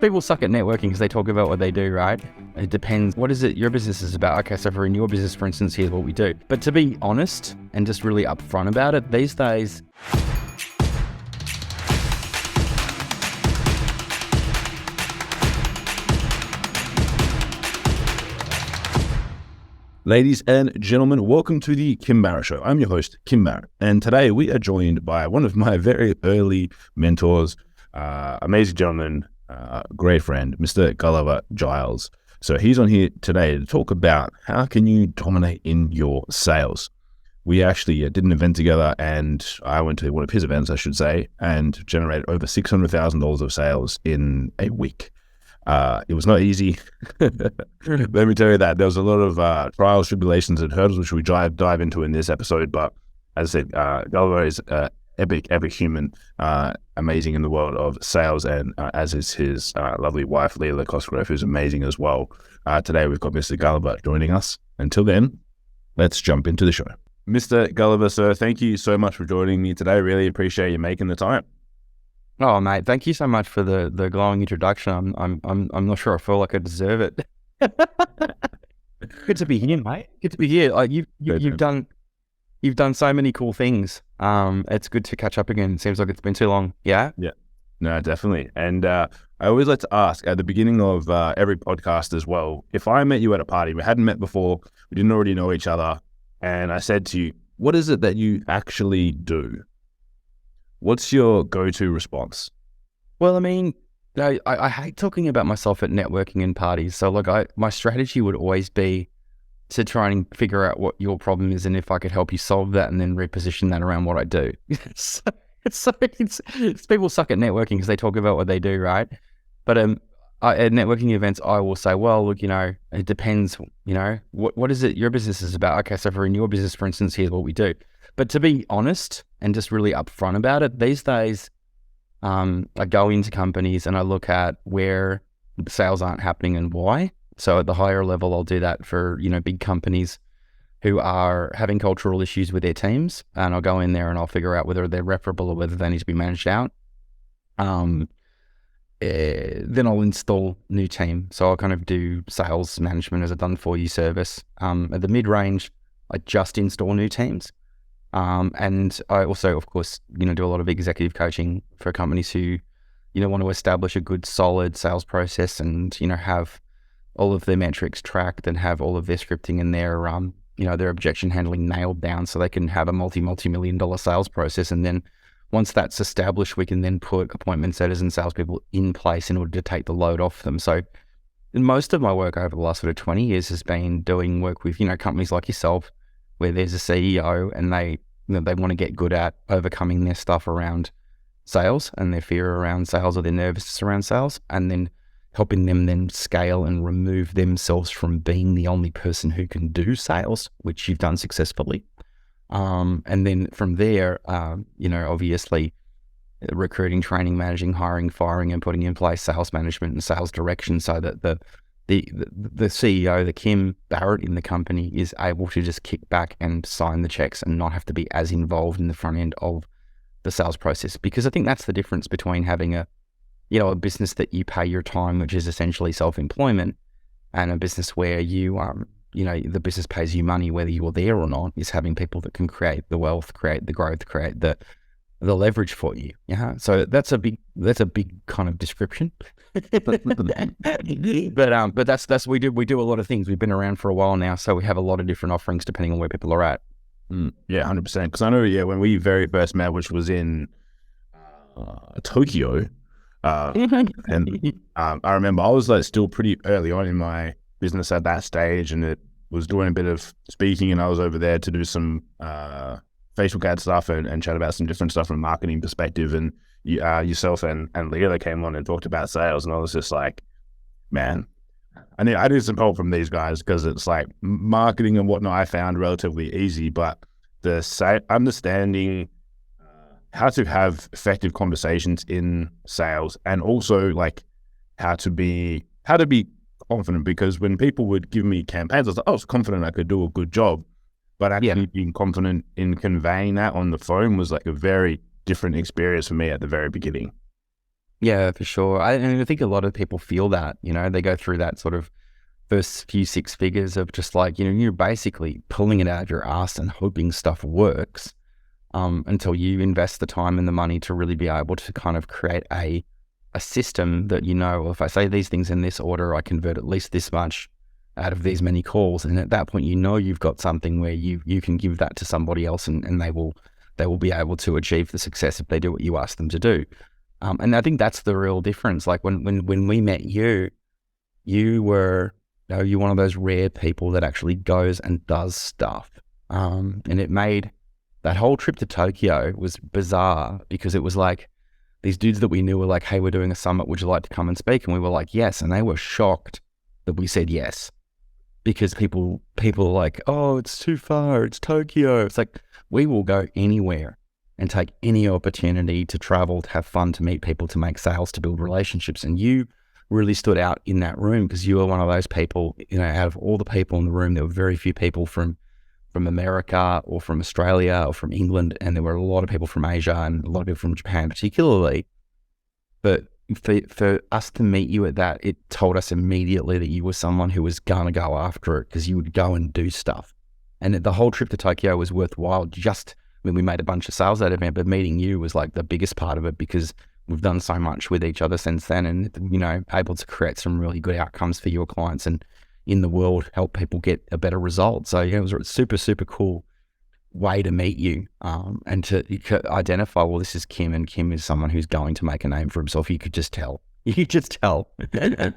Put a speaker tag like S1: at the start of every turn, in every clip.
S1: People suck at networking because they talk about what they do, right? It depends. What is it your business is about? Okay, so for in your business, for instance, here's what we do. But to be honest and just really upfront about it, these days,
S2: Ladies and gentlemen, welcome to the Kim Barrett Show. I'm your host, Kim Barrett, and today we are joined by one of my very early mentors, amazing gentleman, great friend, Mr. Gulliver Giles. So he's on here today to talk about how can you dominate in your sales. We actually did an event together, and I went to one of his events, I should say, and generated over $600,000 of sales in a week. It was not easy. Let me tell you that. There was a lot of trials, tribulations, and hurdles, which we dive into in this episode. But as I said, Gulliver is epic human, amazing in the world of sales, and as is his lovely wife, Leila Cosgrove, who's amazing as well. Today, we've got Mr. Gulliver joining us. Until then, let's jump into the show. Mr. Gulliver, sir, thank you so much for joining me today. Really appreciate you making the time.
S1: oh mate, thank you so much for the glowing introduction. I'm not sure I feel like I deserve it. Good to be here, mate. Good to be here. Like you've done so many cool things. It's good to catch up again. It seems like it's been too long. Yeah.
S2: Yeah. No, definitely. And I always like to ask at the beginning of every podcast as well, if I met you at a party, we hadn't met before, we didn't already know each other, and I said to you, what is it that you actually do? What's your go-to response?
S1: Well, I mean, I hate talking about myself at networking and parties. So like my strategy would always be to try and figure out what your problem is and if I could help you solve that and then reposition that around what I do. It's people suck at networking because they talk about what they do, right? But at networking events, I will say, well, look, it depends, what is it your business is about? Okay, so for in your business, for instance, here's what we do. But to be honest and just really upfront about it, these days, I go into companies and I look at where sales aren't happening and why. So at the higher level, I'll do that for, big companies who are having cultural issues with their teams. And I'll go in there and I'll figure out whether they're referable or whether they need to be managed out. Then I'll install new team. So I'll kind of do sales management as a done for you service. At the mid-range, I just install new teams. And I also, of course, do a lot of executive coaching for companies who, want to establish a good, solid sales process and, have all of their metrics tracked and have all of their scripting and their objection handling nailed down so they can have a multi-million-dollar sales process. And then once that's established, we can then put appointment setters and salespeople in place in order to take the load off them. So most of my work over the last sort of 20 years has been doing work with, companies like yourself, where there's a CEO and they want to get good at overcoming their stuff around sales and their fear around sales or their nervousness around sales, and then helping them then scale and remove themselves from being the only person who can do sales, which you've done successfully. And then from there, obviously recruiting, training, managing, hiring, firing, and putting in place sales management and sales direction so that the CEO, the Kim Barrett in the company, is able to just kick back and sign the checks and not have to be as involved in the front end of the sales process. Because I think that's the difference between having a business that you pay your time, which is essentially self-employment, and a business where the business pays you money, whether you're there or not, is having people that can create the wealth, create the growth, create the leverage for you. Yeah. So that's a big kind of description. but that's we do a lot of things. We've been around for a while now, so we have a lot of different offerings depending on where people are at.
S2: Yeah, 100%. Because I know, when we very first met, which was in Tokyo, and I remember I was still pretty early on in my business at that stage, and it was doing a bit of speaking, and I was over there to do some Facebook ad stuff and chat about some different stuff from a marketing perspective. And yourself and Leila came on and talked about sales, and I was just like, man, I need some help from these guys, because it's like marketing and whatnot I found relatively easy, but understanding how to have effective conversations in sales, and also how to be confident, because when people would give me campaigns, I was confident I could do a good job, but actually being confident in conveying that on the phone was a very different experience for me at the very beginning.
S1: Yeah, for sure. And I think a lot of people feel that, they go through that sort of first few six figures of just like, you're basically pulling it out of your ass and hoping stuff works, until you invest the time and the money to really be able to kind of create a system that, well, if I say these things in this order, I convert at least this much out of these many calls. And at that point, you've got something where you can give that to somebody else, and they will be able to achieve the success if they do what you ask them to do. And I think that's the real difference. Like when we met you, you were, you're one of those rare people that actually goes and does stuff. And it made that whole trip to Tokyo was bizarre, because it was like these dudes that we knew were like, hey, we're doing a summit. Would you like to come and speak? And we were like, yes. And they were shocked that we said yes, because people are like, oh, it's too far. It's Tokyo. It's like, we will go anywhere and take any opportunity to travel, to have fun, to meet people, to make sales, to build relationships. And you really stood out in that room, because you were one of those people, out of all the people in the room, there were very few people from America or from Australia or from England. And there were a lot of people from Asia and a lot of people from Japan particularly. But for us to meet you at that, it told us immediately that you were someone who was going to go after it, because you would go and do stuff. And the whole trip to Tokyo was worthwhile. We made a bunch of sales that event, but meeting you was like the biggest part of it, because we've done so much with each other since then, and, able to create some really good outcomes for your clients and in the world, help people get a better result. So it was a super, super cool way to meet you, and to identify, well, this is Kim, and Kim is someone who's going to make a name for himself. You could just tell.
S2: That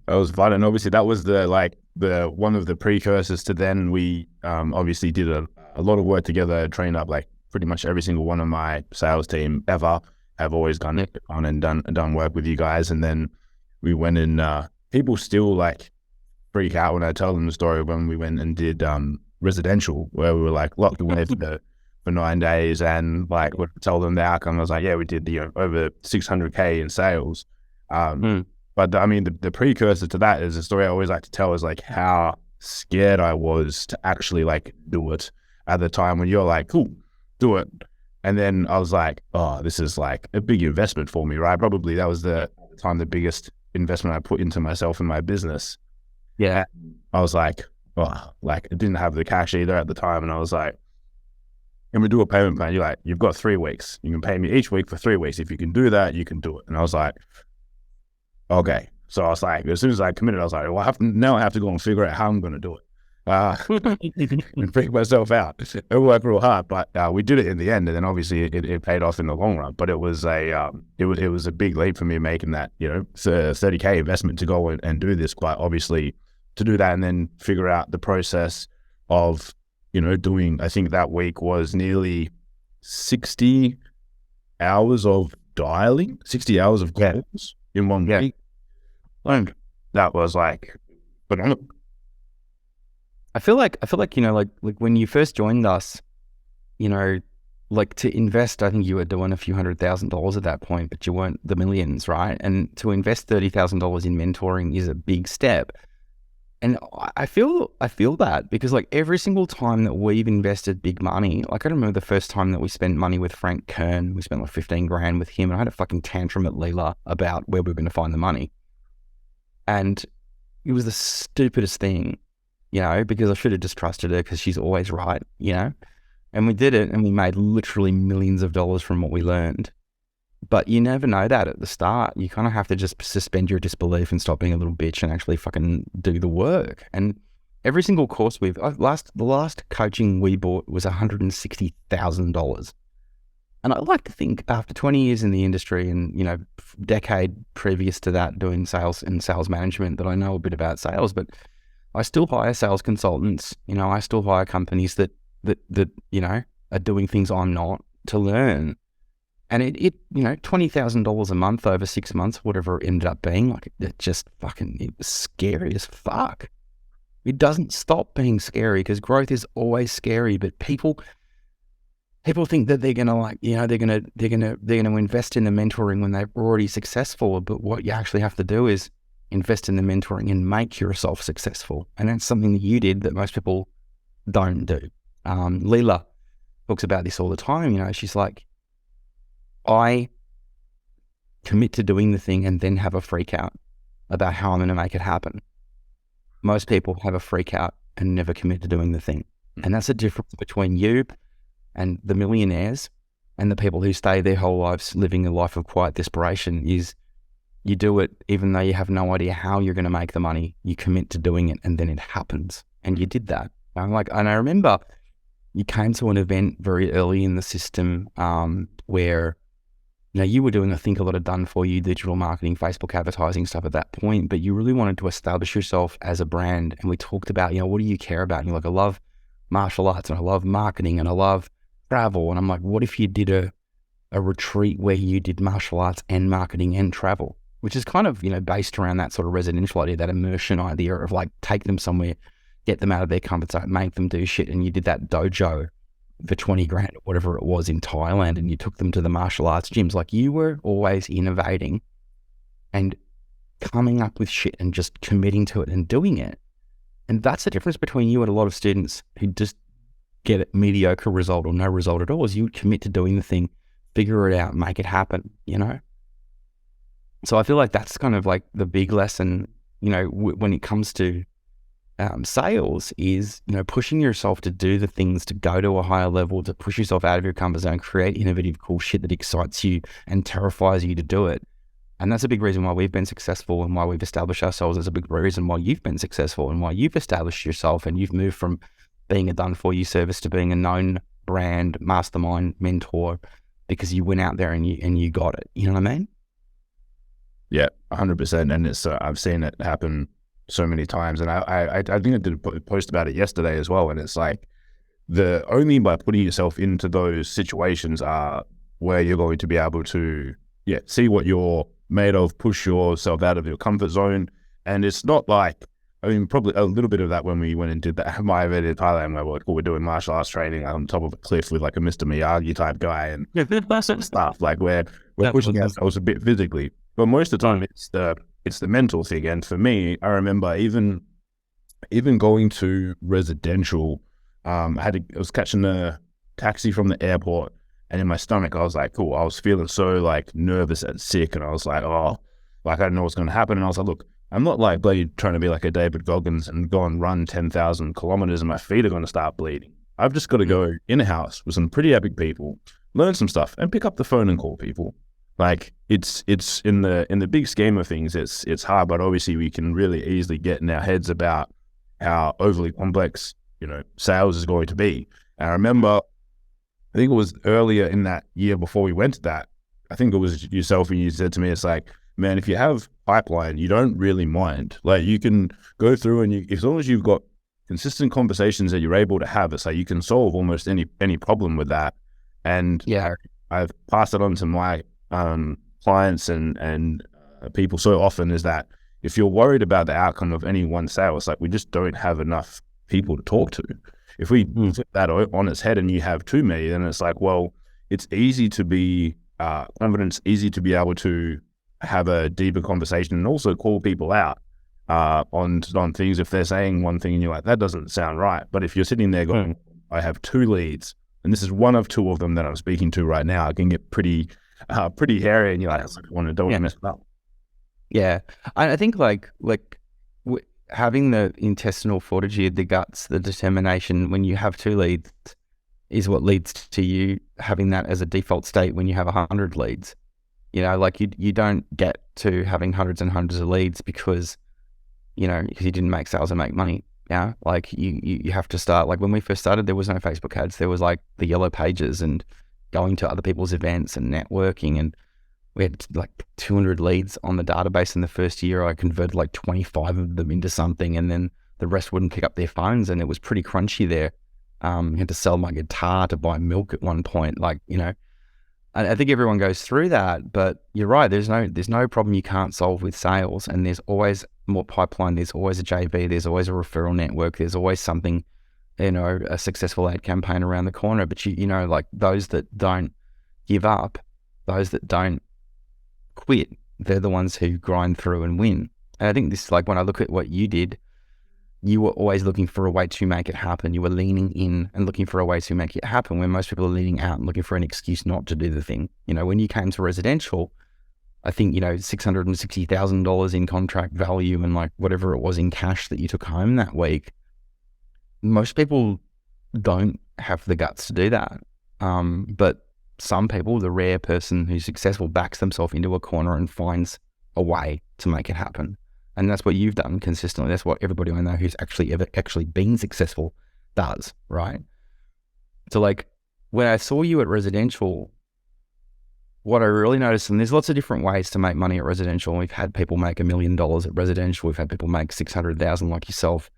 S2: was fun. And obviously that was the one of the precursors to then. We obviously did a lot of work together, trained up like pretty much every single one of my sales team ever. Have always gone on and done work with you guys. And then we went in, people still like freak out when I tell them the story when we went and did residential, where we were like locked away for 9 days, and like would tell them the outcome. I was like, yeah, we did over 600K in sales. But the precursor to that is a story I always like to tell, is like how scared I was to actually like do it at the time, when you're like, cool, do it. And then I was like, oh, this is like a big investment for me, right? Probably that was the time the biggest investment I put into myself and my business.
S1: Yeah.
S2: I was like, oh, like I didn't have the cash either at the time. And I was like, and we do a payment plan. You're like, you've got 3 weeks. You can pay me each week for 3 weeks. If you can do that, you can do it. And I was like, okay. So I was like, as soon as I committed, I was like, well, I have to go and figure out how I'm going to do it. And freak myself out. It worked real hard, but we did it in the end, and then obviously it paid off in the long run. But it was a big leap for me making that 30K investment to go and do this. Quite obviously, to do that and then figure out the process of doing. I think that week was nearly 60 hours of dialing, 60 hours of calls in 1 week. And that was like phenomenal.
S1: I feel like like when you first joined us, like to invest, I think you were doing a few $100,000 at that point, but you weren't the millions, right? And to invest $30,000 in mentoring is a big step. And I feel that, because like every single time that we've invested big money, like I remember the first time that we spent money with Frank Kern, we spent like 15 grand with him, and I had a fucking tantrum at Leela about where we were going to find the money. And it was the stupidest thing, because I should have just trusted her, because she's always right, and we did it, and we made literally millions of dollars from what we learned. But you never know that at the start. You kind of have to just suspend your disbelief and stop being a little bitch and actually fucking do the work. And every single course the last coaching we bought was $160,000. And I like to think after 20 years in the industry and, decade previous to that doing sales and sales management, that I know a bit about sales, but I still hire sales consultants. I still hire companies that are doing things I'm not, to learn. And it $20,000 a month over 6 months, whatever it ended up being, like it was scary as fuck. It doesn't stop being scary, because growth is always scary, but people think that they're gonna they're gonna invest in the mentoring when they're already successful. But what you actually have to do is invest in the mentoring and make yourself successful. And that's something that you did that most people don't do. Leela talks about this all the time. She's like, I commit to doing the thing and then have a freak out about how I'm going to make it happen. Most people have a freak out and never commit to doing the thing. And that's the difference between you and the millionaires and the people who stay their whole lives living a life of quiet desperation. Is you do it even though you have no idea how you're going to make the money. You commit to doing it and then it happens. And you did that. And I remember you came to an event very early in the system where you were doing, I think, a lot of done for you digital marketing, Facebook advertising stuff at that point, but you really wanted to establish yourself as a brand. And we talked about, what do you care about? And you're like, I love martial arts and I love marketing and I love travel. And I'm like, what if you did a retreat where you did martial arts and marketing and travel, which is kind of, based around that sort of residential idea, that immersion idea of like, take them somewhere, get them out of their comfort zone, make them do shit. And you did that dojo for 20 grand or whatever it was in Thailand, and you took them to the martial arts gyms. Like, you were always innovating and coming up with shit and just committing to it and doing it. And that's the difference between you and a lot of students who just get a mediocre result or no result at all, is you would commit to doing the thing, figure it out, make it happen, So I feel like that's kind of like the big lesson, when it comes to sales is, pushing yourself to do the things, to go to a higher level, to push yourself out of your comfort zone, create innovative, cool shit that excites you and terrifies you to do it. And that's a big reason why we've been successful and why we've established ourselves. As a big reason why you've been successful and why you've established yourself and you've moved from being a done-for-you service to being a known brand, mastermind, mentor, because you went out there and you got it. You know what I mean?
S2: Yeah, 100%. And it's I've seen it happen so many times. And I think I did a post about it yesterday as well. And it's like, only by putting yourself into those situations are where you're going to be able to, see what you're made of, push yourself out of your comfort zone. And it's not like, probably a little bit of that when we went and did that my event in Thailand where we're doing martial arts training on top of a cliff with like a Mr. Miyagi type guy and stuff, like we're pushing ourselves a bit physically. But most of the time it's the mental thing. And for me, I remember even going to residential, I was catching a taxi from the airport, and in my stomach, I was like, cool. I was feeling so like nervous and sick, and I was like, I don't know what's going to happen. And I was like, look, I'm not like trying to be like a David Goggins and go and run 10,000 kilometers and my feet are going to start bleeding. I've just got to go in a house with some pretty epic people, learn some stuff, and pick up the phone and call people. Like it's in the big scheme of things, it's hard, but obviously we can really easily get in our heads about how overly complex, sales is going to be. And I remember, I think it was earlier in that year before we went to that, I think it was yourself and you said to me, it's like, man, if you have pipeline, you don't really mind. Like you can go through and as long as you've got consistent conversations that you're able to have, it's like you can solve almost any problem with that. And I've passed it on to my clients and people so often, is that if you're worried about the outcome of any one sale, it's like we just don't have enough people to talk to. If we flip that on its head and you have too many, then it's like, well, it's easy to be confident, easy to be able to have a deeper conversation and also call people out on things if they're saying one thing and you're like, that doesn't sound right. But if you're sitting there going, I have 2 leads and this is one of 2 of them that I'm speaking to right now, I can get pretty hairy, and you're like, I don't want to mess it up.
S1: Yeah, I think having the intestinal fortitude, the guts, the determination when you have 2 leads is what leads to you having that as a default state when you have 100 leads. Like you don't get to having hundreds and hundreds of leads because you didn't make sales and make money. Yeah, like you have to start. Like when we first started, there was no Facebook ads. There was like the yellow pages and going to other people's events and networking, and we had like 200 leads on the database in the first year. I converted like 25 of them into something, and then the rest wouldn't pick up their phones, and it was pretty crunchy there. I had to sell my guitar to buy milk at one point. I think everyone goes through that, but you're right. There's no problem you can't solve with sales, and there's always more pipeline. There's always a JV. There's always a referral network. There's always something, a successful ad campaign around the corner. But like those that don't give up, those that don't quit, they're the ones who grind through and win. And I think this, like when I look at what you did, you were always looking for a way to make it happen. You were leaning in and looking for a way to make it happen, when most people are leaning out and looking for an excuse not to do the thing. When you came to residential, I think, $660,000 in contract value and like whatever it was in cash that you took home that week. Most people don't have the guts to do that. But some people, the rare person who's successful, backs themselves into a corner and finds a way to make it happen. And that's what you've done consistently. That's what everybody I know who's actually been successful does, right? So like when I saw you at residential, what I really noticed, and there's lots of different ways to make money at residential. We've had people make $1 million at residential. We've had people make 600,000 like yourself.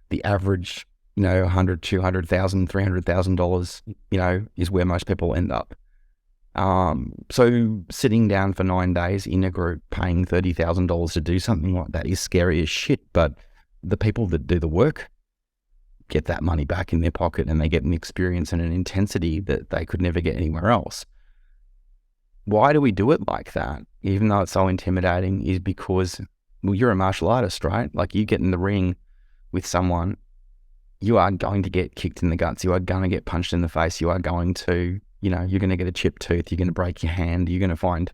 S1: The average, $100,000, $200,000, $300,000, is where most people end up. So sitting down for 9 days in a group, paying $30,000 to do something like that is scary as shit. But the people that do the work get that money back in their pocket, and they get an experience and an intensity that they could never get anywhere else. Why do we do it like that, even though it's so intimidating? Is because, well, you're a martial artist, right? Like you get in the ring with someone, you are going to get kicked in the guts. You are going to get punched in the face. You are going to, you're going to get a chipped tooth. You're going to break your hand. You're going to find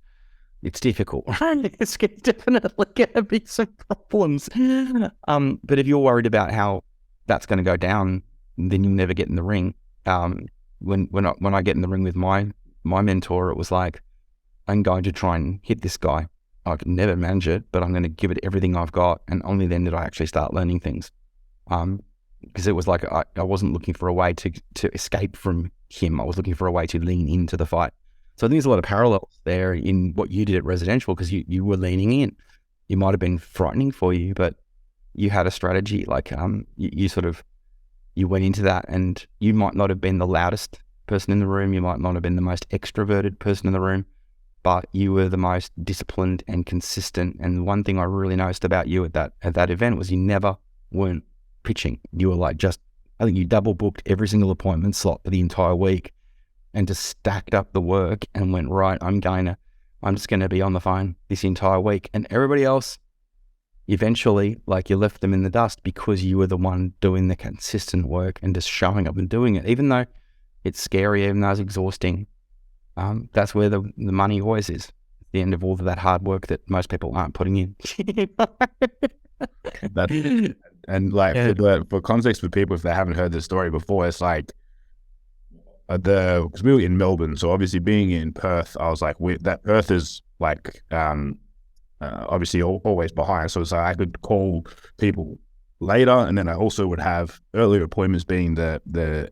S1: it's difficult. It's definitely going to be some problems. But if you're worried about how that's going to go down, then you'll never get in the ring. When I get in the ring with my mentor, it was like, I'm going to try and hit this guy. I could never manage it, but I'm going to give it everything I've got. And only then did I actually start learning things. Because it was like I wasn't looking for a way to escape from him. I was looking for a way to lean into the fight. So I think there's a lot of parallels there in what you did at residential, because you were leaning in. It might have been frightening for you, but you had a strategy. Like you went into that, and you might not have been the loudest person in the room. You might not have been the most extroverted person in the room, but you were the most disciplined and consistent. And one thing I really noticed about you at that event was you never weren't pitching. You were like I think you double booked every single appointment slot for the entire week, and just stacked up the work and went, right, I'm just going to be on the phone this entire week. And everybody else, eventually, like, you left them in the dust because you were the one doing the consistent work and just showing up and doing it, even though it's scary, even though it's exhausting. That's where the money always is, at the end of all of that hard work that most people aren't putting in.
S2: For context for people, if they haven't heard this story before, it's like because we were in Melbourne, so obviously being in Perth, I was like, that Perth is like obviously always behind, so it's like I could call people later, and then I also would have earlier appointments being the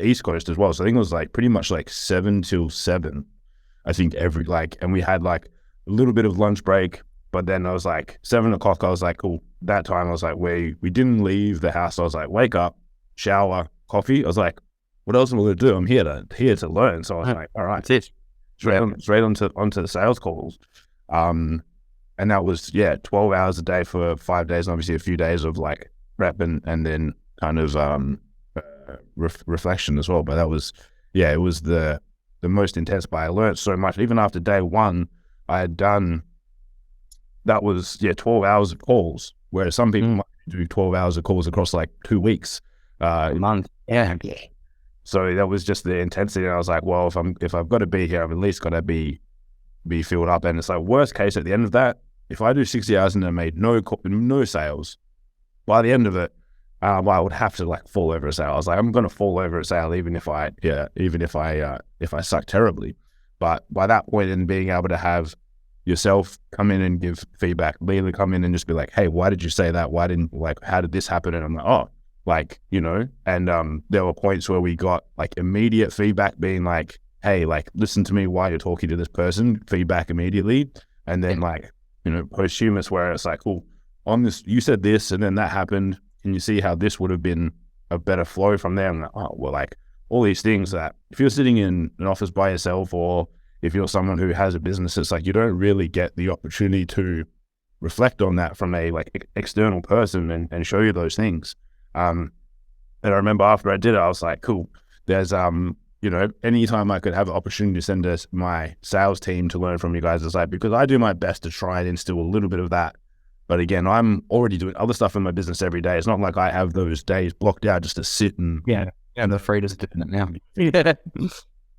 S2: East Coast as well. So I think it was like pretty much like 7 till 7, I think and we had like a little bit of lunch break, but then I was like 7 o'clock, I was like, cool. That time I was like, we didn't leave the house. I was like, wake up, shower, coffee. I was like, what else am I going to do? I'm here to learn. So I was like, all right,
S1: that's it.
S2: Straight onto the sales calls. And that was 12 hours a day for 5 days, and obviously a few days of like prep and then kind of reflection as well. But that was it was the most intense. But I learned so much. Even after day one, I had done that was 12 hours of calls, whereas some people might do 12 hours of calls across like 2 weeks,
S1: a month. Yeah.
S2: So that was just the intensity. And I was like, well, if I've got to be here, I've at least got to be filled up. And it's like, worst case, at the end of that, if I do 60 hours and I made no sales, by the end of it, I would have to like fall over a sale. I was like, I'm going to fall over a sale even if I suck terribly. But by that point, and being able to have yourself come in and give feedback, Leela come in and just be like, hey, why did you say that? How did this happen? And I'm like, and there were points where we got like immediate feedback being like, hey, like, listen to me while you're talking to this person, feedback immediately. And then posthumous, where it's like, cool, on this, you said this, and then that happened. Can you see how this would have been a better flow from there? And like all these things that if you're sitting in an office by yourself, or if you're someone who has a business, it's like you don't really get the opportunity to reflect on that from a like external person and show you those things. And I remember after I did it, I was like, cool, there's anytime I could have an opportunity to send my sales team to learn from you guys, it's like, because I do my best to try and instill a little bit of that. But again, I'm already doing other stuff in my business every day. It's not like I have those days blocked out just to sit and
S1: I'm afraid of doing it now.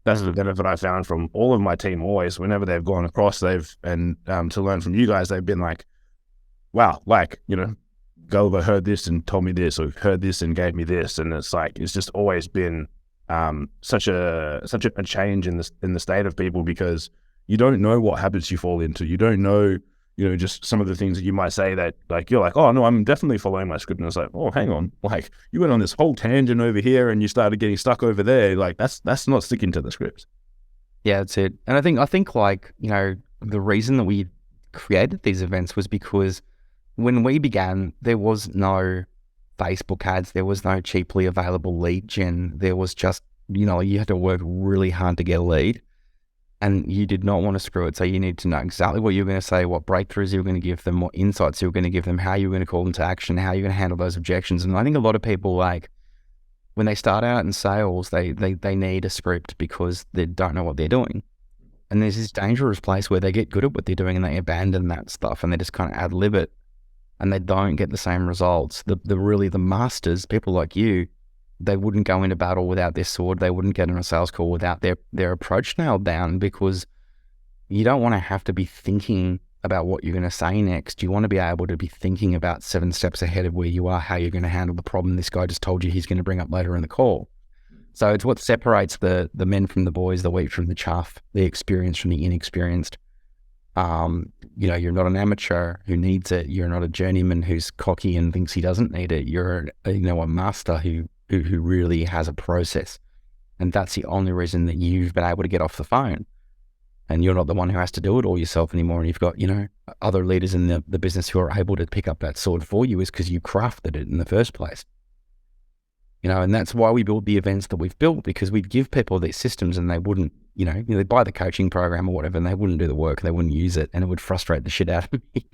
S2: that's the benefit I found from all of my team always. Whenever they've gone across, to learn from you guys, they've been like, wow, like, Gulliver heard this and told me this, or heard this and gave me this. And it's like, it's just always been such a change in the state of people, because you don't know what habits you fall into. You don't know, just some of the things that you might say that, like, you're like, oh no, I'm definitely following my script. And it's like, oh, hang on, like, you went on this whole tangent over here and you started getting stuck over there. Like, that's not sticking to the script.
S1: Yeah, that's it. And I think like, the reason that we created these events was because when we began, there was no Facebook ads, there was no cheaply available lead gen. There was just, you had to work really hard to get a lead, and you did not want to screw it. So you need to know exactly what you're going to say, what breakthroughs you're going to give them, what insights you're going to give them, how you're going to call them to action, how you're going to handle those objections. And I think a lot of people, like, when they start out in sales, they need a script because they don't know what they're doing. And there's this dangerous place where they get good at what they're doing and they abandon that stuff and they just kind of ad-lib it, and they don't get the same results. The masters, people like you, they wouldn't go into battle without their sword. They wouldn't get on a sales call without their approach nailed down, because you don't want to have to be thinking about what you're going to say next. You want to be able to be thinking about 7 steps ahead of where you are, how you're going to handle the problem this guy just told you he's going to bring up later in the call. So it's what separates the men from the boys, the wheat from the chaff, the experienced from the inexperienced. You're not an amateur who needs it. You're not a journeyman who's cocky and thinks he doesn't need it. You're a master who really has a process. And that's the only reason that you've been able to get off the phone. And you're not the one who has to do it all yourself anymore. And you've got, other leaders in the business who are able to pick up that sword for you, is because you crafted it in the first place. And that's why we build the events that we've built, because we'd give people these systems and they wouldn't, they'd buy the coaching program or whatever and they wouldn't do the work, they wouldn't use it, and it would frustrate the shit out of me.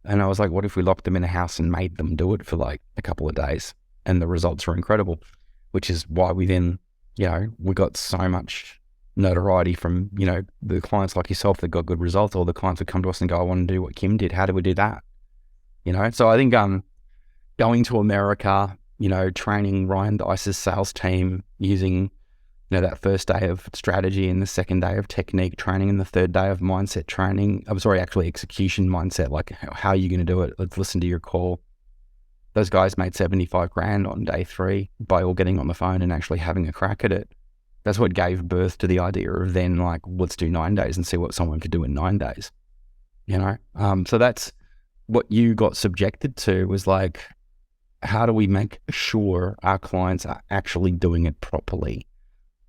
S1: And I was like, what if we locked them in a house and made them do it for like a couple of days? And the results were incredible, which is why we then, we got so much notoriety from, the clients like yourself that got good results, or the clients that come to us and go, I want to do what Kim did. How do we do that? So I think going to America, training Ryan Dice's sales team using, that first day of strategy and the second day of technique training and the third day of mindset training. Execution mindset, like how are you going to do it? Let's listen to your call. Those guys made 75 grand on day 3 by all getting on the phone and actually having a crack at it. That's what gave birth to the idea of then, like, let's do 9 days and see what someone could do in 9 days. So that's what you got subjected to, was like, how do we make sure our clients are actually doing it properly?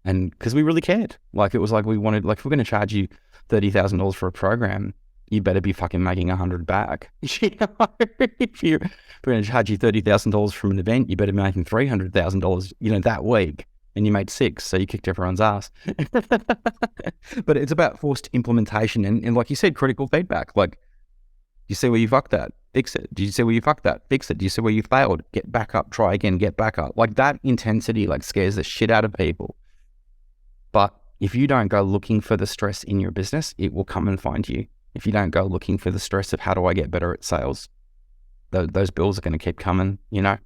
S1: And because we really cared. Like, it was like we wanted, like, if we're going to charge you $30,000 for a program, you better be fucking making 100 back. If we're going to charge you $30,000 from an event, you better be making $300,000, that week. And you made 6, so you kicked everyone's ass. But it's about forced implementation and like you said, critical feedback. Like, you see where you fucked that, fix it. Do you see where you fucked that, fix it. Do you see where you failed? Get back up, try again, get back up. Like, that intensity, like, scares the shit out of people. But if you don't go looking for the stress in your business, it will come and find you. If you don't go looking for the stress of how do I get better at sales, those bills are going to keep coming,
S2: 100%.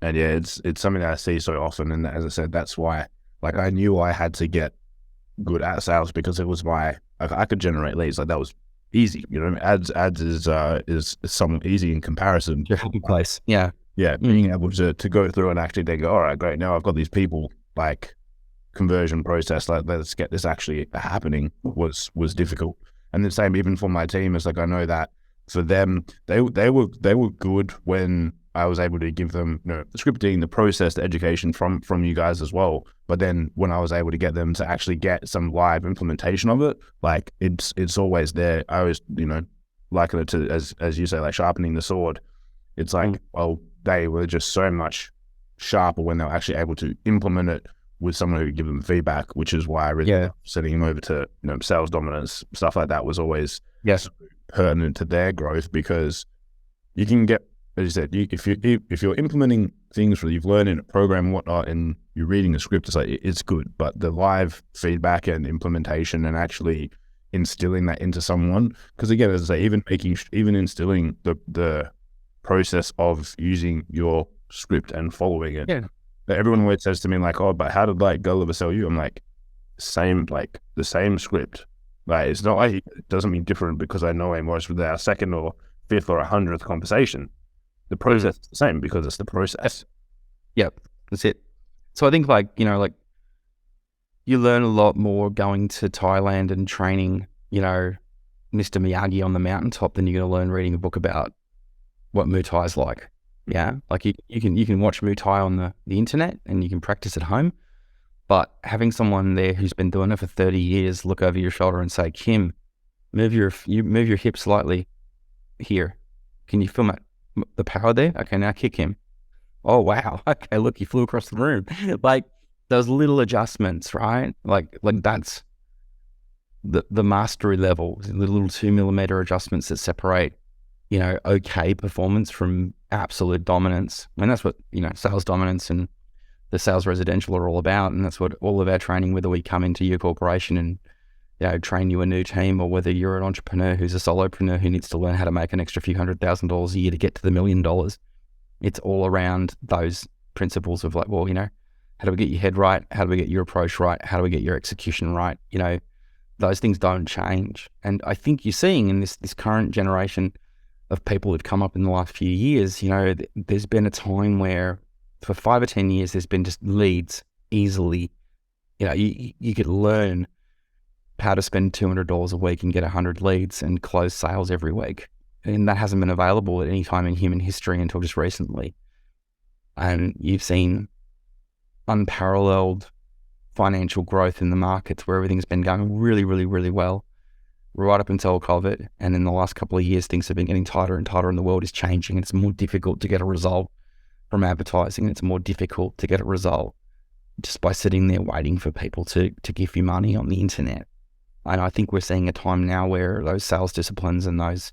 S2: And yeah, it's something that I see so often. And as I said, that's why, like, I knew I had to get good at sales, because it was I could generate leads. Like, that was easy. Ads is something easy in comparison.
S1: Your happy place. Yeah.
S2: Yeah. Being able to go through and actually then go, all right, great. Now I've got these people, like, conversion process, like, let's get this actually happening, was difficult. And the same even for my team. It's like, I know that for them, they were good when I was able to give them, the scripting, the process, the education from you guys as well. But then when I was able to get them to actually get some live implementation of it, like, it's always there. I always, liken it to, as you say, like, sharpening the sword. It's like, well, they were just so much sharper when they were actually able to implement it with someone who could give them feedback, which is why I really love sending them over to, sales dominance, stuff like that was always pertinent to their growth, because you can get, as you said, if you're implementing things that you've learned in a program and whatnot, and you're reading a script, it's like, it's good, but the live feedback and implementation and actually instilling that into someone, because again, as I say, even instilling the process of using your script and following it, But everyone always says to me like, "Oh, but how did like Gulliver sell you?" I'm like, the same script. Like, it's not like it doesn't mean different because I know him or it's with our second or fifth or 100th conversation. The process is the same because it's the process.
S1: Yep, that's it. So I think like you learn a lot more going to Thailand and training, Mr. Miyagi on the mountaintop than you're going to learn reading a book about what Muay Thai is like. Yeah, like you can watch Muay Thai on the internet and you can practice at home, but having someone there who's been doing it for 30 years look over your shoulder and say, "Kim, move your hip slightly here. Can you feel the power there? Okay, now kick him. Oh wow, okay, look, he flew across the room." Like those little adjustments, right? Like that's the mastery level, the little 2mm adjustments that separate, okay performance from absolute dominance. And that's what, sales dominance and the sales residential are all about. And that's what all of our training, whether we come into your corporation and, train you a new team, or whether you're an entrepreneur who's a solopreneur who needs to learn how to make an extra few $100,000 a year to get to the $1 million. It's all around those principles of like, well, how do we get your head right? How do we get your approach right? How do we get your execution right? Those things don't change. And I think you're seeing in this current generation of people who've come up in the last few years, there's been a time where for 5 or 10 years, there's been just leads easily. You could learn how to spend $200 a week and get 100 leads and close sales every week. And that hasn't been available at any time in human history until just recently. And you've seen unparalleled financial growth in the markets where everything's been going really, really, really well, right up until COVID. And in the last couple of years, things have been getting tighter and tighter and the world is changing. And it's more difficult to get a result from advertising. And it's more difficult to get a result just by sitting there waiting for people to give you money on the internet. And I think we're seeing a time now where those sales disciplines and those,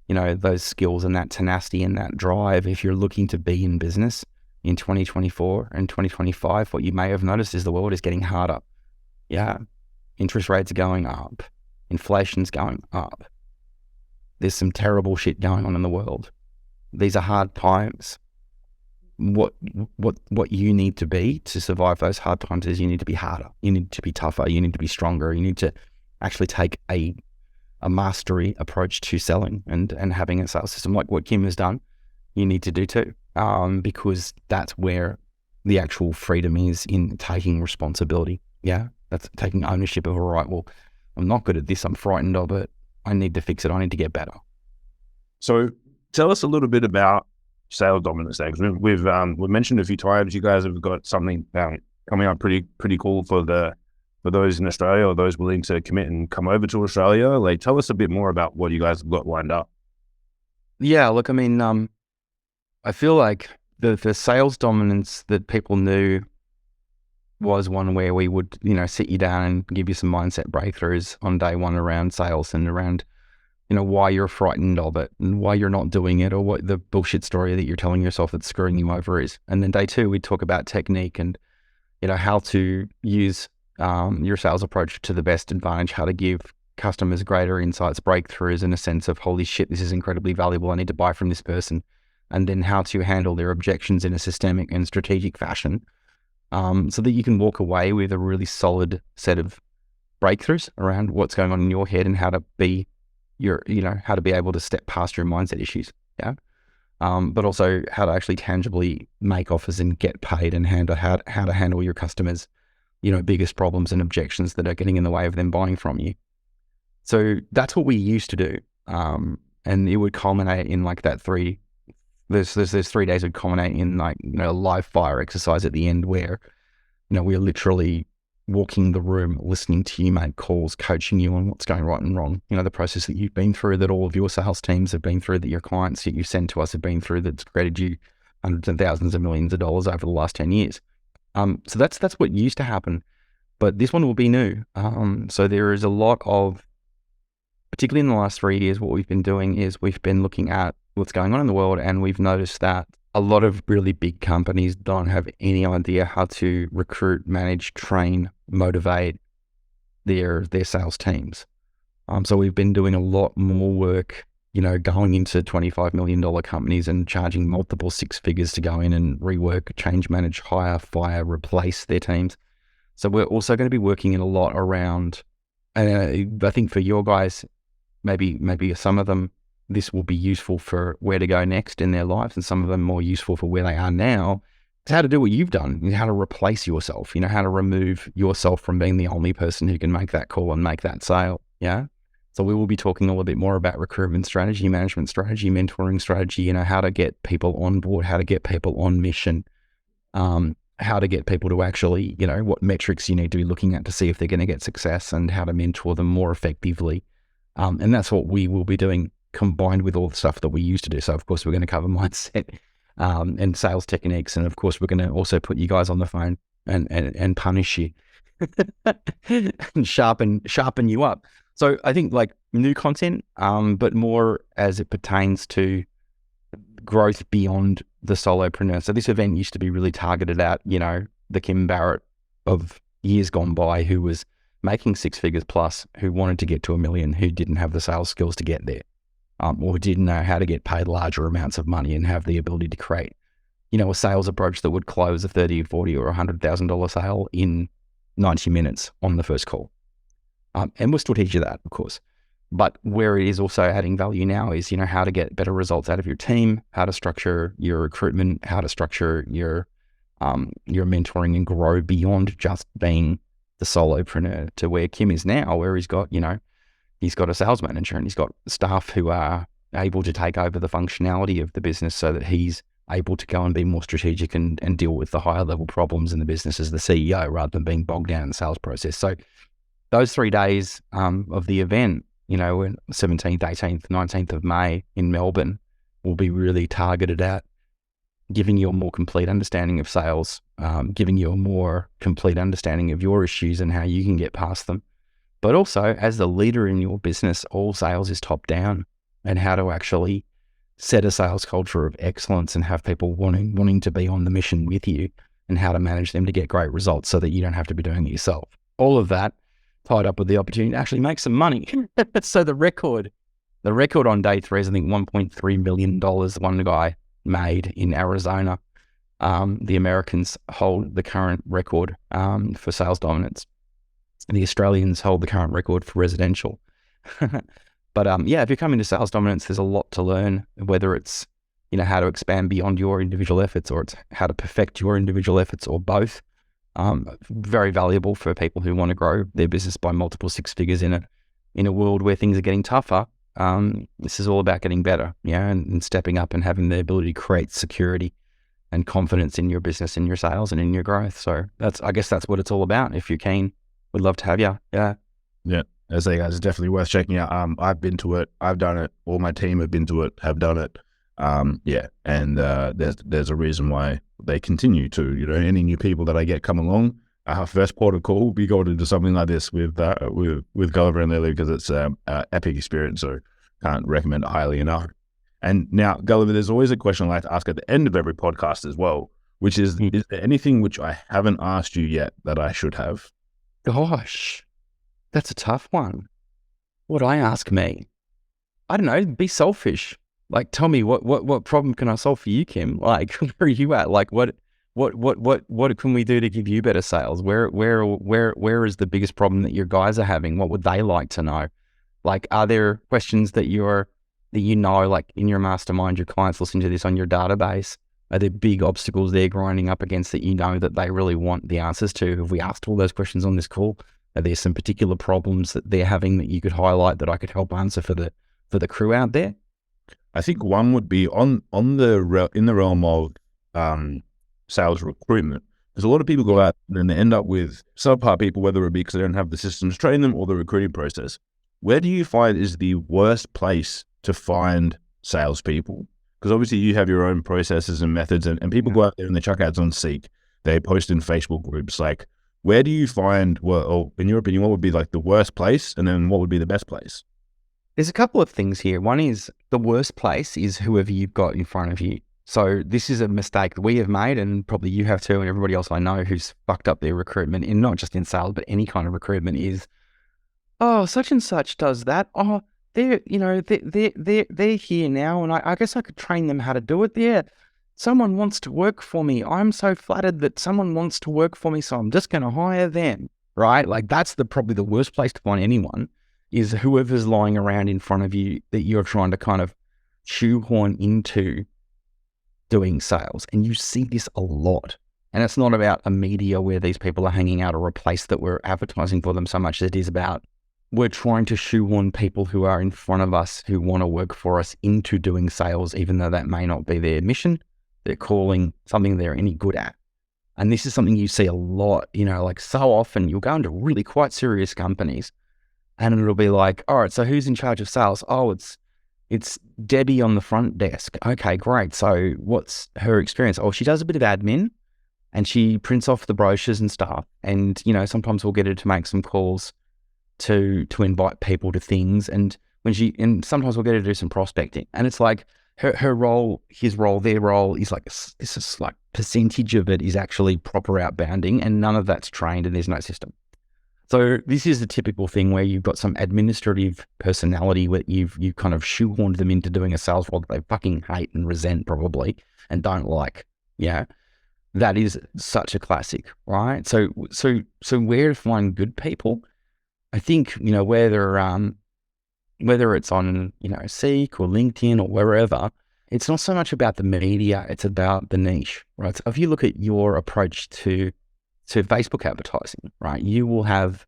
S1: those skills and that tenacity and that drive, if you're looking to be in business in 2024 and 2025, what you may have noticed is the world is getting harder. Yeah. Interest rates are going up. Inflation's going up. There's some terrible shit going on in the world. These are hard times. What you need to be to survive those hard times is you need to be harder. You need to be tougher. You need to be stronger. You need to actually take a mastery approach to selling and having a sales system like what Kim has done. You need to do too, because that's where the actual freedom is, in taking responsibility. Yeah, that's taking ownership of, all right, well, I'm not good at this. I'm frightened of it. I need to fix it. I need to get better.
S2: So tell us a little bit about sales dominance there, because we've mentioned a few times you guys have got something coming up pretty cool for those in Australia or those willing to commit and come over to Australia. Like, tell us a bit more about what you guys have got lined up.
S1: Yeah, look, I mean, I feel like the sales dominance that people knew was one where we would, sit you down and give you some mindset breakthroughs on day one around sales and around, why you're frightened of it and why you're not doing it, or what the bullshit story that you're telling yourself that's screwing you over is. And then day two, we'd talk about technique and, how to use your sales approach to the best advantage, how to give customers greater insights, breakthroughs in a sense of, holy shit, this is incredibly valuable. I need to buy from this person. And then how to handle their objections in a systemic and strategic fashion, so that you can walk away with a really solid set of breakthroughs around what's going on in your head and how to be how to be able to step past your mindset issues. Yeah. But also how to actually tangibly make offers and get paid, and how to handle your customers' biggest problems and objections that are getting in the way of them buying from you. So that's what we used to do. And it would culminate in like that there's 3 days would culminate in like, a live fire exercise at the end where, we're literally walking the room, listening to you make calls, coaching you on what's going right and wrong. The process that you've been through, that all of your sales teams have been through, that your clients that you send to us have been through, that's created you hundreds and thousands of millions of dollars over the last 10 years. So that's what used to happen, but this one will be new. So there is a lot of, particularly in the last 3 years, what we've been doing is we've been looking at what's going on in the world, and we've noticed that a lot of really big companies don't have any idea how to recruit, manage, train, motivate their sales teams. So we've been doing a lot more work going into $25 million companies and charging multiple six figures to go in and rework, change, manage, hire, fire, replace their teams. So we're also going to be working in a lot around, I think for your guys, maybe some of them, this will be useful for where to go next in their lives, and some of them more useful for where they are now. It's how to do what you've done, how to replace yourself, how to remove yourself from being the only person who can make that call and make that sale. Yeah. So we will be talking a little bit more about recruitment strategy, management strategy, mentoring strategy, how to get people on board, how to get people on mission, how to get people to actually, what metrics you need to be looking at to see if they're going to get success, and how to mentor them more effectively. And that's what we will be doing, combined with all the stuff that we used to do. So of course we're going to cover mindset and sales techniques. And of course we're going to also put you guys on the phone and punish you and sharpen you up. So I think like new content, but more as it pertains to growth beyond the solopreneur. So this event used to be really targeted at, the Kim Barrett of years gone by, who was making six figures plus, who wanted to get to $1 million, who didn't have the sales skills to get there, or didn't know how to get paid larger amounts of money and have the ability to create, a sales approach that would close a $30, $40, or $100,000 sale in 90 minutes on the first call. And we'll still teach you that, of course. But where it is also adding value now is, how to get better results out of your team, how to structure your recruitment, how to structure your mentoring and grow beyond just being the solopreneur, to where Kim is now, where he's got, he's got a sales manager and he's got staff who are able to take over the functionality of the business so that he's able to go and be more strategic and deal with the higher level problems in the business as the CEO, rather than being bogged down in the sales process. So those 3 days of the event, 17th, 18th, 19th of May in Melbourne, will be really targeted at giving you a more complete understanding of sales, giving you a more complete understanding of your issues and how you can get past them. But also, as the leader in your business, all sales is top down, and how to actually set a sales culture of excellence and have people wanting to be on the mission with you, and how to manage them to get great results so that you don't have to be doing it yourself. All of that tied up with the opportunity to actually make some money. So the record on day 3 is, I think, $1.3 million one guy made in Arizona. The Americans hold the current record for sales dominance. The Australians hold the current record for residential. But if you come into sales dominance, there's a lot to learn, whether it's, how to expand beyond your individual efforts, or it's how to perfect your individual efforts, or both. Very valuable for people who want to grow their business by multiple six figures in a world where things are getting tougher. This is all about getting better, and stepping up and having the ability to create security and confidence in your business, in your sales, and in your growth. So I guess that's what it's all about. If you're keen, we'd love to have you. Yeah.
S2: I say, guys, it's definitely worth checking out. I've been to it. I've done it. All my team have been to it, have done it. And there's a reason why they continue to, any new people that I get come along, our first port of call will be going into something like this with Gulliver and Lily, because it's an epic experience. So can't recommend it highly enough. And now, Gulliver, there's always a question I like to ask at the end of every podcast as well, which is there anything which I haven't asked you yet that I should have?
S1: Gosh, that's a tough one. What I ask me? I don't know, be selfish. Like, tell me what problem can I solve for you, Kim? Like, where are you at? Like, what can we do to give you better sales? Where is the biggest problem that your guys are having? What would they like to know? Like, are there questions that like in your mastermind, your clients listen to this on your database? Are there big obstacles they're grinding up against that that they really want the answers to? Have we asked all those questions on this call? Are there some particular problems that they're having that you could highlight that I could help answer for the crew out there?
S2: I think one would be in the realm of sales recruitment. There's a lot of people go out and they end up with subpar people, whether it be because they don't have the systems to train them or the recruiting process. Where do you find is the worst place to find salespeople? Because obviously you have your own processes and methods, and people go out there and they chuck ads on Seek. They post in Facebook groups. Like, where do you find, or in your opinion, what would be like the worst place, and then what would be the best place?
S1: There's a couple of things here. One is the worst place is whoever you've got in front of you. So this is a mistake that we have made, and probably you have too, and everybody else I know who's fucked up their recruitment, in not just in sales, but any kind of recruitment, is, oh, such and such does that. Oh, they're here now, and I guess I could train them how to do it. Yeah, someone wants to work for me. I'm so flattered that someone wants to work for me, so I'm just going to hire them, right? Like that's probably the worst place to find anyone is whoever's lying around in front of you that you're trying to kind of shoehorn into doing sales. And you see this a lot. And it's not about a media where these people are hanging out or a place that we're advertising for them so much as it is about we're trying to shoehorn people who are in front of us who want to work for us into doing sales, even though that may not be their mission. They're calling something they're any good at. And this is something you see a lot, like so often you'll go into really quite serious companies and it'll be like, all right, so who's in charge of sales? Oh, it's Debbie on the front desk. Okay, great. So what's her experience? Oh, she does a bit of admin and she prints off the brochures and stuff. And, sometimes we'll get her to make some calls to invite people to things. And sometimes we'll get her to do some prospecting. And it's like her role, his role, their role is like, it's just like percentage of it is actually proper outbounding and none of that's trained and there's no system. So this is the typical thing where you've got some administrative personality where you've kind of shoehorned them into doing a sales role that they fucking hate and resent probably and don't like. Yeah. That is such a classic, right? So where to find good people? I think, whether it's on, Seek or LinkedIn or wherever, it's not so much about the media, it's about the niche, right? So if you look at your approach to Facebook advertising, right, you will have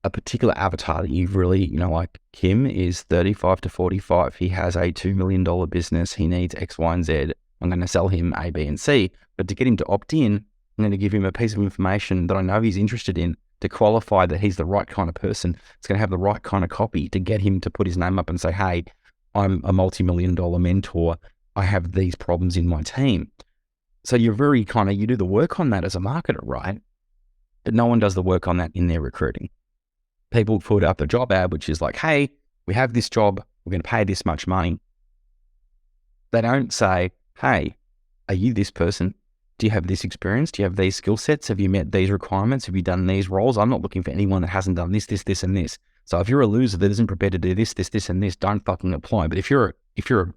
S1: a particular avatar that you've really, like Kim is 35 to 45. He has a $2 million business. He needs X, Y, and Z. I'm going to sell him A, B, and C. But to get him to opt in, I'm going to give him a piece of information that I know he's interested in to qualify that he's the right kind of person. It's going to have the right kind of copy to get him to put his name up and say, hey, I'm a multi-million-dollar mentor. I have these problems in my team. So you're very you do the work on that as a marketer, right? But no one does the work on that in their recruiting. People put up a job ad, which is like, hey, we have this job. We're going to pay this much money. They don't say, hey, are you this person? Do you have this experience? Do you have these skill sets? Have you met these requirements? Have you done these roles? I'm not looking for anyone that hasn't done this, and this. So if you're a loser that isn't prepared to do this, and this, don't fucking apply. But if you're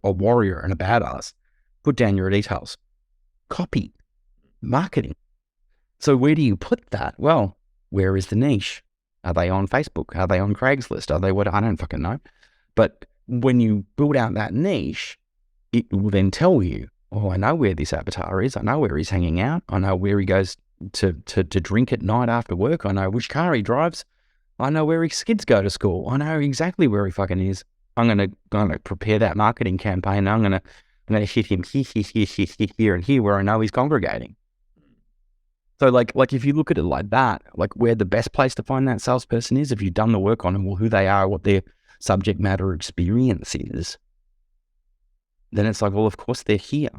S1: a warrior and a badass, put down your details. Copy, marketing. So where do you put that? Well, where is the niche? Are they on Facebook? Are they on Craigslist? Are they what? I don't fucking know. But when you build out that niche, it will then tell you, oh, I know where this avatar is. I know where he's hanging out. I know where he goes to drink at night after work. I know which car he drives. I know where his kids go to school. I know exactly where he fucking is. I'm gonna prepare that marketing campaign. I'm gonna hit him here and here where I know he's congregating. So like if you look at it like that, like where the best place to find that salesperson is, if you've done the work on them, well, who they are, what their subject matter experience is, then it's like, well, of course they're here.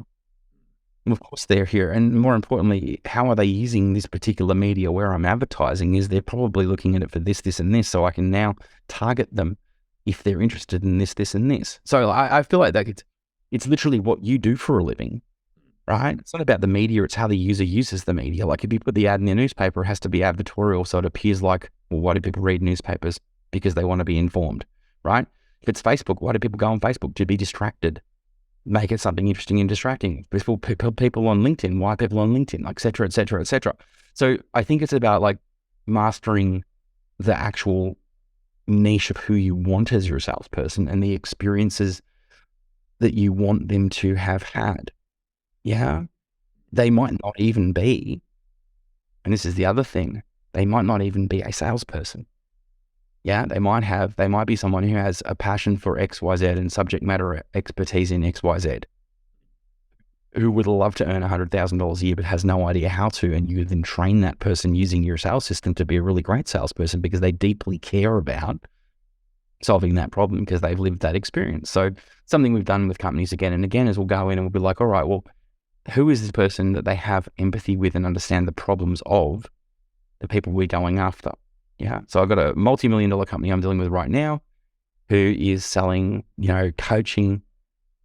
S1: Of course they're here. And more importantly, how are they using this particular media where I'm advertising is they're probably looking at it for this, and this. So I can now target them if they're interested in this, and this. So I feel like that it's literally what you do for a living, right? It's not about the media. It's how the user uses the media. Like if you put the ad in the newspaper, it has to be advertorial. So it appears like, well, why do people read newspapers? Because they want to be informed, right? If it's Facebook, why do people go on Facebook? To be distracted. Make it something interesting and distracting. People on LinkedIn, why people on LinkedIn, et cetera, et cetera, et cetera. So I think it's about like mastering the actual niche of who you want as your salesperson and the experiences that you want them to have had. Yeah. They might not even be, and this is the other thing, they might not even be a salesperson. Yeah, they might be someone who has a passion for X, Y, Z and subject matter expertise in X, Y, Z, who would love to earn $100,000 a year, but has no idea how to. And you then train that person using your sales system to be a really great salesperson because they deeply care about solving that problem because they've lived that experience. So something we've done with companies again and again is we'll go in and we'll be like, all right, well, who is this person that they have empathy with and understand the problems of the people we're going after? Yeah. So I've got a multi-million-dollar company I'm dealing with right now who is selling, coaching,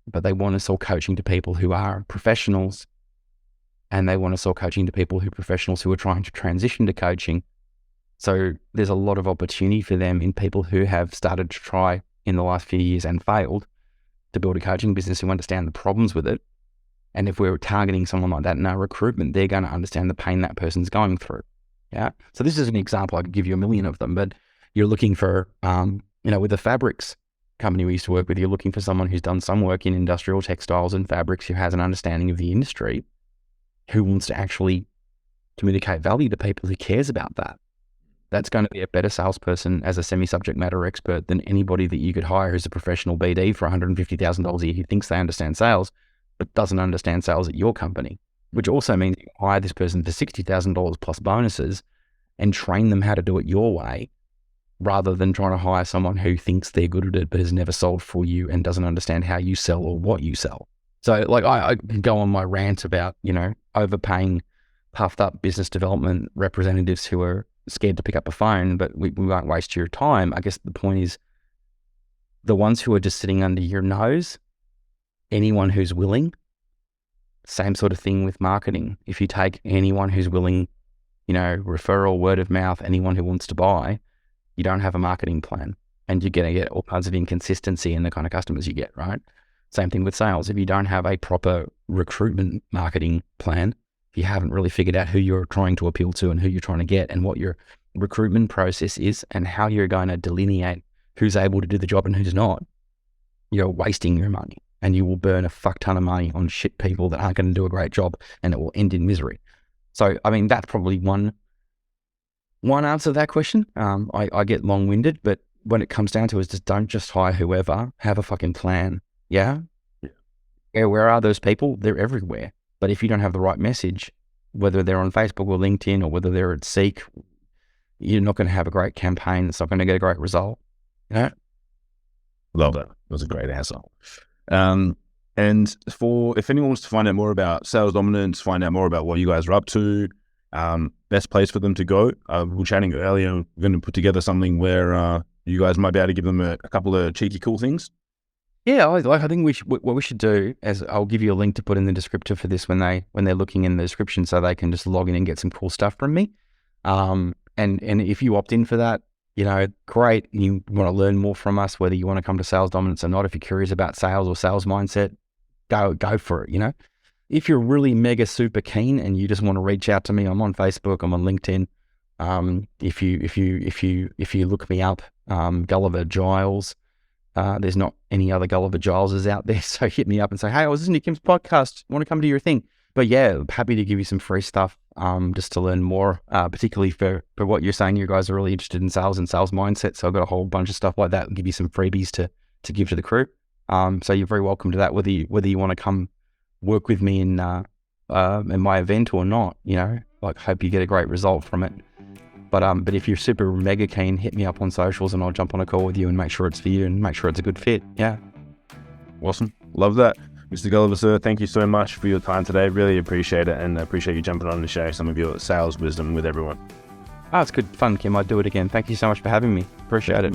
S1: but they want to sell coaching to people who are professionals and they want to sell coaching to people who are professionals who are trying to transition to coaching. So there's a lot of opportunity for them in people who have started to try in the last few years and failed to build a coaching business who understand the problems with it. And if we're targeting someone like that in our recruitment, they're going to understand the pain that person's going through. Yeah. So this is an example. I could give you a million of them, but you're looking for, with the fabrics company we used to work with, you're looking for someone who's done some work in industrial textiles and fabrics, who has an understanding of the industry, who wants to actually communicate value to people, who cares about that. That's going to be a better salesperson as a semi-subject matter expert than anybody that you could hire who's a professional BD for $150,000 a year, who thinks they understand sales, but doesn't understand sales at your company, which also means you hire this person for $60,000 plus bonuses and train them how to do it your way, rather than trying to hire someone who thinks they're good at it, but has never sold for you and doesn't understand how you sell or what you sell. So like I can go on my rant about, overpaying puffed up business development representatives who are scared to pick up a phone, but we won't waste your time. I guess the point is, the ones who are just sitting under your nose, anyone who's willing, same sort of thing with marketing. If you take anyone who's willing, referral, word of mouth, anyone who wants to buy, you don't have a marketing plan, and you're going to get all kinds of inconsistency in the kind of customers you get, right? Same thing with sales. If you don't have a proper recruitment marketing plan, if you haven't really figured out who you're trying to appeal to and who you're trying to get and what your recruitment process is and how you're going to delineate who's able to do the job and who's not, you're wasting your money, and you will burn a fuck ton of money on shit people that aren't going to do a great job, and it will end in misery. So, that's probably one answer to that question. I get long-winded, but when it comes down to it, is just don't just hire whoever, have a fucking plan. Yeah? Yeah, where are those people? They're everywhere. But if you don't have the right message, whether they're on Facebook or LinkedIn or whether they're at Seek, you're not going to have a great campaign. It's not going to get a great result.
S2: Love that. That was a great answer. And if anyone wants to find out more about Sales Dominance, find out more about what you guys are up to, best place for them to go. We were chatting earlier, we're going to put together something where you guys might be able to give them a couple of cheeky, cool things.
S1: Yeah, I think what we should do is, I'll give you a link to put in the descriptor for this when they're looking in the description, so they can just log in and get some cool stuff from me. And if you opt in for that, great. You want to learn more from us, whether you want to come to Sales Dominance or not. If you're curious about sales or sales mindset, go for it. If you're really mega super keen and you just want to reach out to me, I'm on Facebook, I'm on LinkedIn. If you look me up, Gulliver Giles. There's not any other Gulliver Gileses out there, so hit me up and say, hey, I was listening to Kim's podcast, want to come to your thing? But yeah, happy to give you some free stuff, just to learn more, particularly for what you're saying. You guys are really interested in sales and sales mindset, so I've got a whole bunch of stuff like that and give you some freebies to give to the crew. So you're very welcome to that, whether you want to come work with me in my event or not. Hope you get a great result from it. But if you're super mega keen, hit me up on socials and I'll jump on a call with you and make sure it's for you and make sure it's a good fit. Yeah.
S2: Awesome. Love that. Mr. Gulliver, sir, thank you so much for your time today. Really appreciate it, and appreciate you jumping on to share some of your sales wisdom with everyone.
S1: It's good fun, Kim. I'd do it again. Thank you so much for having me. Appreciate it.